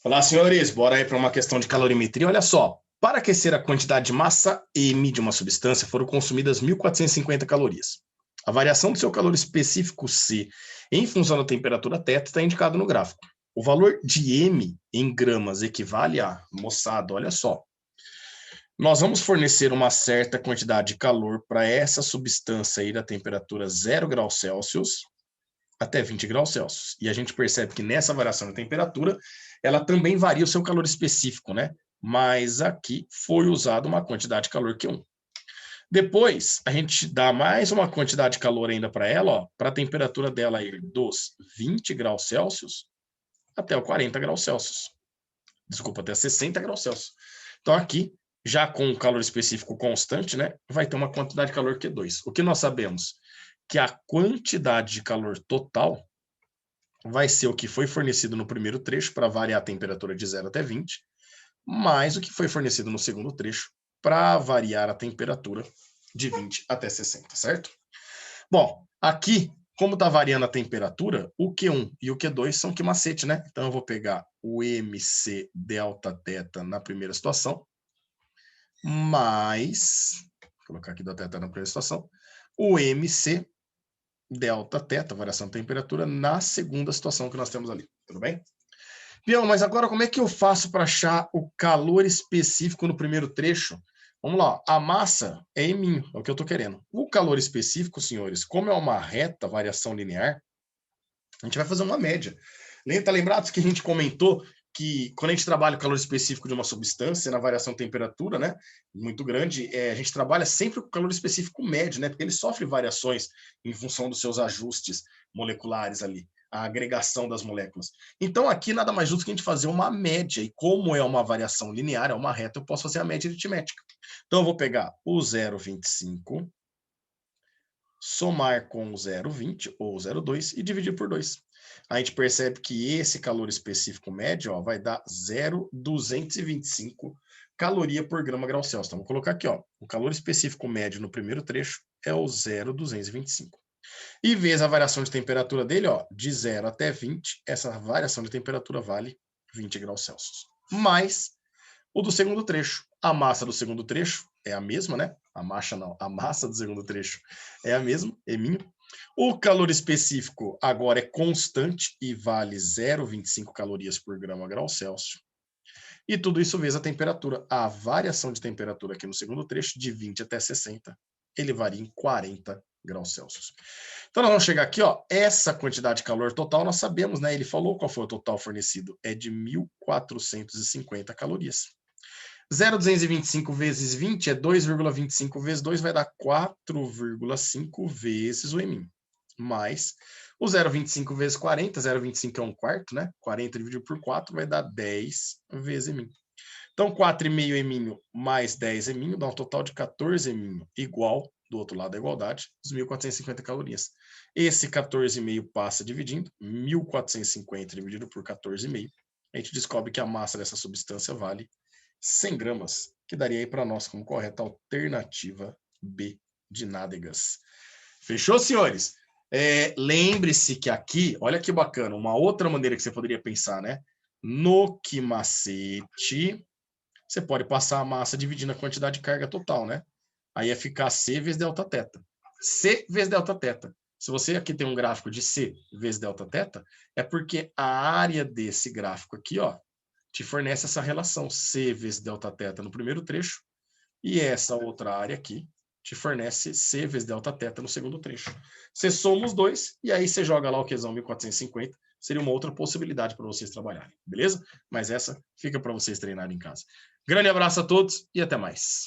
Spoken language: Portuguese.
Olá, senhores, bora aí para uma questão de calorimetria. Olha só, para aquecer a quantidade de massa M de uma substância foram consumidas 1.450 calorias. A variação do seu calor específico C em função da temperatura θ está indicado no gráfico. O valor de M em gramas equivale a, moçada, olha só, nós vamos fornecer uma certa quantidade de calor para essa substância aí da temperatura 0 graus Celsius até 20 graus Celsius. E a gente percebe que nessa variação de temperatura, ela também varia o seu calor específico, né? Mas aqui foi usado uma quantidade de calor Q1. Depois, a gente dá mais uma quantidade de calor ainda para ela, ó, para a temperatura dela ir dos 20 graus Celsius até o 40 graus Celsius. Desculpa, até 60 graus Celsius. Então aqui, já com o calor específico constante, né, vai ter uma quantidade de calor Q2. O que nós sabemos? Que a quantidade de calor total vai ser o que foi fornecido no primeiro trecho para variar a temperatura de 0 até 20, mais o que foi fornecido no segundo trecho para variar a temperatura de 20 até 60, certo? Bom, aqui, como está variando a temperatura, o Q1 e o Q2 são que macete, né? Então eu vou pegar o MC delta θ na primeira situação, mais, vou colocar aqui delta θ na primeira situação, o MC delta θ, variação de temperatura, na segunda situação que nós temos ali, tudo bem? Pião, mas agora como é que eu faço para achar o calor específico no primeiro trecho? Vamos lá, a massa é M, é o que eu estou querendo. O calor específico, senhores, como é uma reta, variação linear, a gente vai fazer uma média. Tá lembrado que a gente comentou que quando a gente trabalha o calor específico de uma substância na variação de temperatura, né, muito grande, a gente trabalha sempre com o calor específico médio, né, porque ele sofre variações em função dos seus ajustes moleculares ali, a agregação das moléculas. Então aqui nada mais justo que a gente fazer uma média, e como é uma variação linear, é uma reta, eu posso fazer a média aritmética. Então eu vou pegar o 0,25, somar com o 0,20 ou 0,2 e dividir por 2. A gente percebe que esse calor específico médio, ó, vai dar 0,225 caloria por grama grau Celsius. Então, vou colocar aqui, ó, o calor específico médio no primeiro trecho é o 0,225. E vezes a variação de temperatura dele, ó, de 0 até 20, essa variação de temperatura vale 20 graus Celsius. Mais o do segundo trecho. A massa do segundo trecho é a mesma, né? A massa do segundo trecho é a mesma, M. O calor específico agora é constante e vale 0,25 calorias por grama grau Celsius. E tudo isso vezes a temperatura. A variação de temperatura aqui no segundo trecho, de 20 até 60, ele varia em 40 graus Celsius. Então nós vamos chegar aqui, ó, essa quantidade de calor total nós sabemos, né? Ele falou qual foi o total fornecido, é de 1.450 calorias. 0,225 vezes 20 é 2,25 vezes 2, vai dar 4,5 vezes o M. Mais o 0,25 vezes 40, 0,25 é 1/4, né? 40 dividido por 4 vai dar 10 vezes M. Então, 4,5 M mais 10 M dá um total de 14 M, igual, do outro lado da igualdade, os 1.450 calorias. Esse 14,5 passa dividindo, 1.450 dividido por 14,5, a gente descobre que a massa dessa substância vale 100 gramas, que daria aí para nós como correta alternativa B de nádegas. Fechou, senhores? Lembre-se que aqui, olha que bacana, uma outra maneira que você poderia pensar, né? No que macete, você pode passar a massa dividindo a quantidade de carga total, né? Aí ia ficar C vezes delta θ. C vezes delta θ. Se você aqui tem um gráfico de C vezes delta θ, é porque a área desse gráfico aqui, ó, te fornece essa relação C vezes delta θ no primeiro trecho, e essa outra área aqui te fornece C vezes delta θ no segundo trecho. Você soma os dois, e aí você joga lá o Qzão 1450, seria uma outra possibilidade para vocês trabalharem, beleza? Mas essa fica para vocês treinarem em casa. Grande abraço a todos e até mais.